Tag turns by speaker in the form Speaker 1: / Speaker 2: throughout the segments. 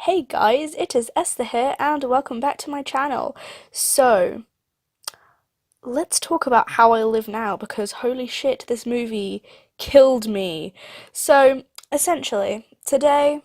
Speaker 1: Hey guys, it is Esther here and welcome back to my channel. So, let's talk about how I live now because holy shit, this movie killed me. So, essentially, today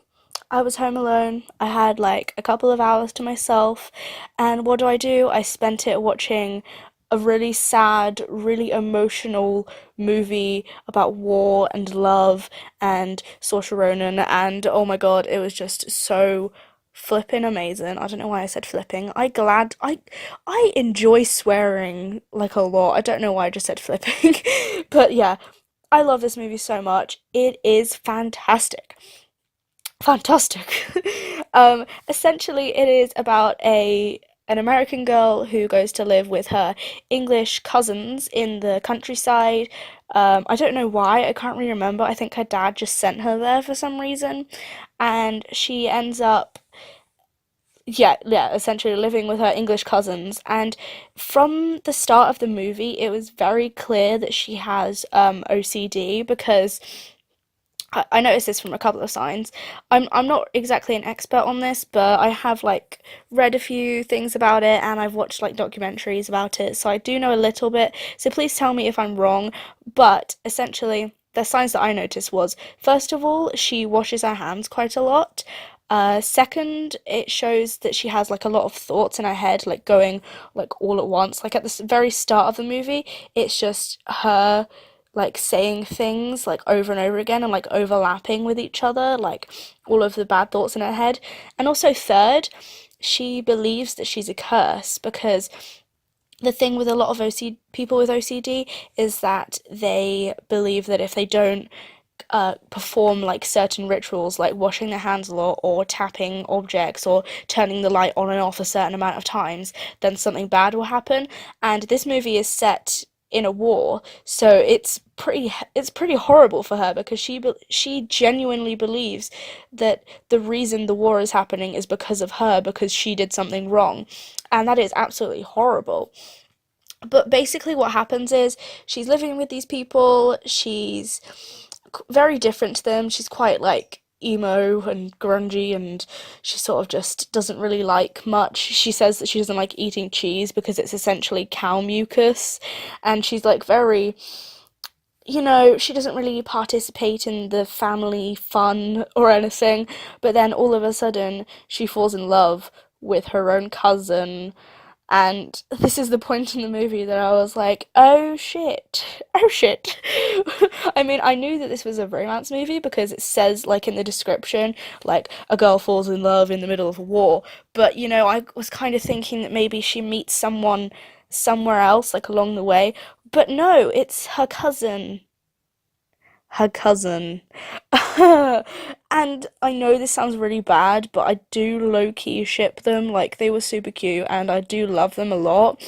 Speaker 1: I was home alone. I had like a couple of hours to myself, and what do? I spent it watching a really sad, really emotional movie about war and love and Saoirse Ronan, and oh my god, it was just so flipping amazing. I don't know why I said flipping. I enjoy swearing like a lot. I don't know why I just said flipping. But yeah, I love this movie so much. It is fantastic. Fantastic. Essentially, it is about a an American girl who goes to live with her English cousins in the countryside. I don't know why, I can't really remember. I think her dad just sent her there for some reason, and she ends up yeah, essentially living with her English cousins. And from the start of the movie, it was very clear that she has OCD because I noticed this from a couple of signs. I'm not exactly an expert on this, but I have like read a few things about it and I've watched like documentaries about it, so I do know a little bit. So please tell me if I'm wrong. But essentially, the signs that I noticed was first of all, she washes her hands quite a lot. Second, it shows that she has like a lot of thoughts in her head, like going like all at once. Like at the very start of the movie, it's just her like saying things like over and over again and like overlapping with each other, like all of the bad thoughts in her head. And also, third, she believes that she's a curse because the thing with a lot of people with OCD is that they believe that if they don't perform like certain rituals like washing their hands a lot or tapping objects or turning the light on and off a certain amount of times, then something bad will happen. And this movie is set in a war, so it's pretty horrible for her because she genuinely believes that the reason the war is happening is because of her, because she did something wrong, and that is absolutely horrible. But basically what happens is she's living with these people, she's very different to them. She's quite like emo and grungy, and she sort of just doesn't really like much. She says that she doesn't like eating cheese because it's essentially cow mucus, and she's like very, she doesn't really participate in the family fun or anything. But then all of a sudden she falls in love with her own cousin, and this is the point in the movie that I was like, oh shit, oh shit. I mean, I knew that this was a romance movie because it says, like, in the description, like, a girl falls in love in the middle of a war. But, I was kind of thinking that maybe she meets someone somewhere else, like, along the way. But no, it's her cousin. Her cousin. And I know this sounds really bad, but I do low key ship them. Like, they were super cute and I do love them a lot.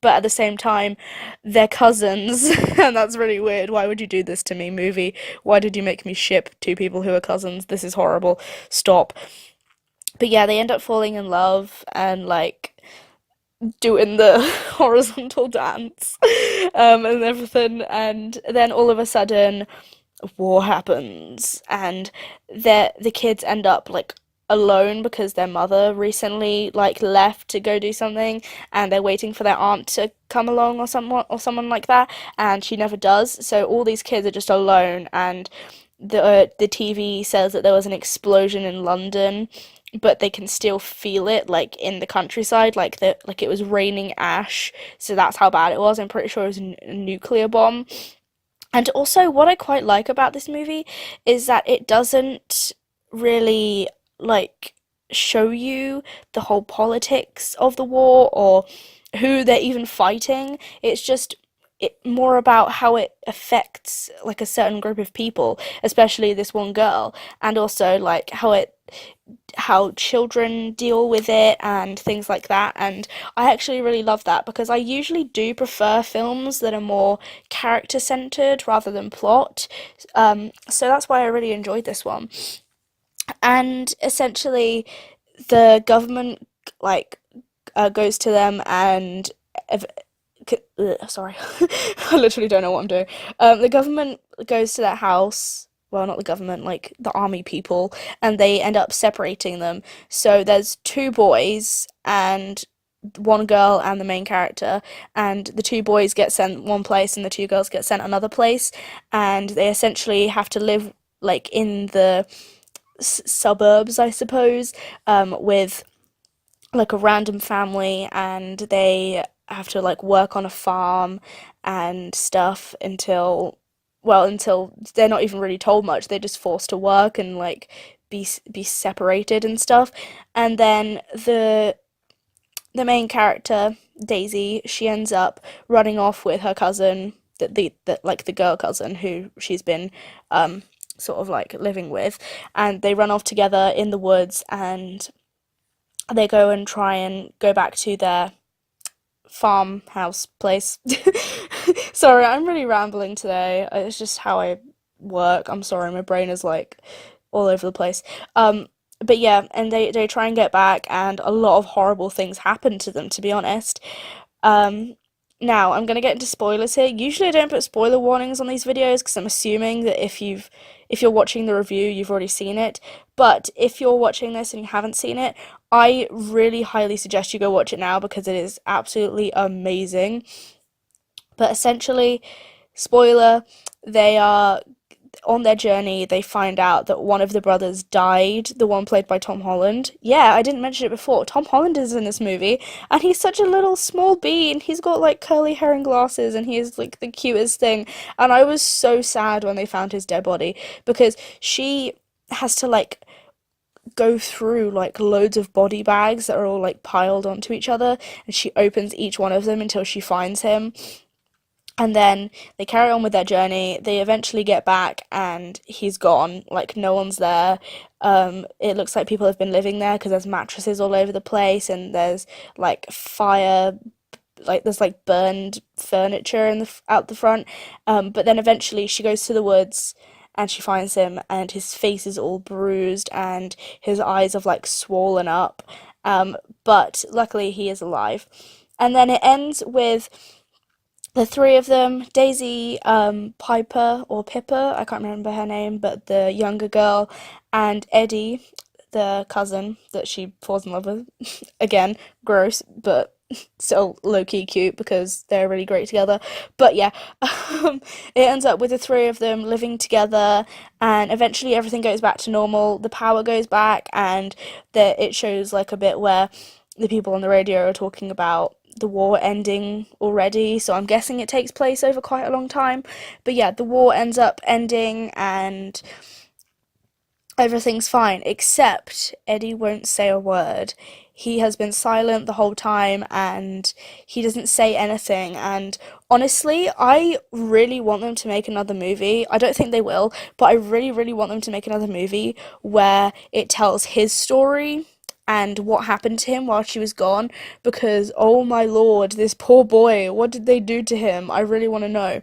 Speaker 1: But at the same time, they're cousins, and that's really weird. Why would you do this to me, movie? Why did you make me ship two people who are cousins? This is horrible. Stop. But yeah, they end up falling in love and like doing the horizontal dance and everything, and then all of a sudden war happens, and the kids end up like alone because their mother recently like left to go do something, and they're waiting for their aunt to come along or someone like that, and she never does. So all these kids are just alone, and the TV says that there was an explosion in London, but they can still feel it like in the countryside, like it was raining ash. So that's how bad it was. I'm pretty sure it was a nuclear bomb. And also, what I quite like about this movie is that it doesn't really like show you the whole politics of the war or who they're even fighting. It's just more about how it affects like a certain group of people, especially this one girl, and also like how children deal with it and things like that. And I actually really love that because I usually do prefer films that are more character centered rather than plot. So that's why I really enjoyed this one. And essentially, the government like goes to them and sorry, I literally don't know what I'm doing. The government goes to their house. well, not the government, like the army people, and they end up separating them. So there's two boys and one girl and the main character, and the two boys get sent one place and the two girls get sent another place, and they essentially have to live like in the suburbs, I suppose, with like a random family, and they have to like work on a farm and stuff until, well, until they're not even really told much. They're just forced to work and like be separated and stuff. And then the main character, Daisy, she ends up running off with her cousin, the like the girl cousin who she's been sort of like living with, and they run off together in the woods, and they go and try and go back to their farmhouse place. Sorry, I'm really rambling today. It's just how I work. I'm sorry, my brain is like all over the place. But yeah, and they try and get back, and a lot of horrible things happen to them, to be honest. Um, Now, I'm gonna get into spoilers here. Usually, I don't put spoiler warnings on these videos because I'm assuming that if you're watching the review, you've already seen it. But if you're watching this and you haven't seen it, I really highly suggest you go watch it now because it is absolutely amazing. But essentially, spoiler, they are on their journey, they find out that one of the brothers died, the one played by Tom Holland. Yeah, I didn't mention it before. Tom Holland is in this movie, and he's such a little small bee, and he's got like curly hair and glasses, and he is like the cutest thing. And I was so sad when they found his dead body because she has to like go through like loads of body bags that are all like piled onto each other, and she opens each one of them until she finds him, and then they carry on with their journey. They eventually get back, and he's gone. Like, no one's there. It looks like people have been living there because there's mattresses all over the place, and there's like fire, like there's like burned furniture in out the front. But then eventually she goes to the woods and she finds him, and his face is all bruised, and his eyes have like swollen up. But luckily he is alive. And then it ends with the three of them, Daisy, Piper or Pippa, I can't remember her name, but the younger girl, and Eddie, the cousin that she falls in love with. Again, gross, but still low-key cute because they're really great together. But yeah, it ends up with the three of them living together, and eventually everything goes back to normal. The power goes back, and it shows like a bit where the people on the radio are talking about the war ending already, so I'm guessing it takes place over quite a long time. But yeah, the war ends up ending, and everything's fine, except Eddie won't say a word. He has been silent the whole time, and he doesn't say anything. And honestly, I really want them to make another movie. I don't think they will, but I really, really want them to make another movie where it tells his story and what happened to him while she was gone, because oh my lord, this poor boy, what did they do to him? I really want to know.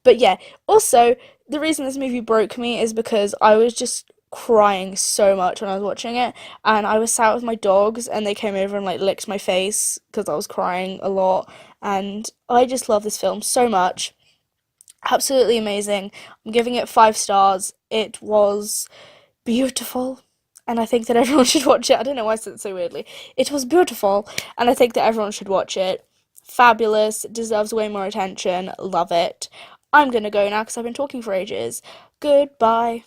Speaker 1: But yeah, also, the reason this movie broke me is because I was just crying so much when I was watching it, and I was sat with my dogs, and they came over and like licked my face because I was crying a lot, and I just love this film so much. Absolutely amazing. I'm giving it 5 stars. It was beautiful, and I think that everyone should watch it. I don't know why I said it so weirdly. It was beautiful, and I think that everyone should watch it. Fabulous, deserves way more attention, love it. I'm gonna go now because I've been talking for ages. Goodbye.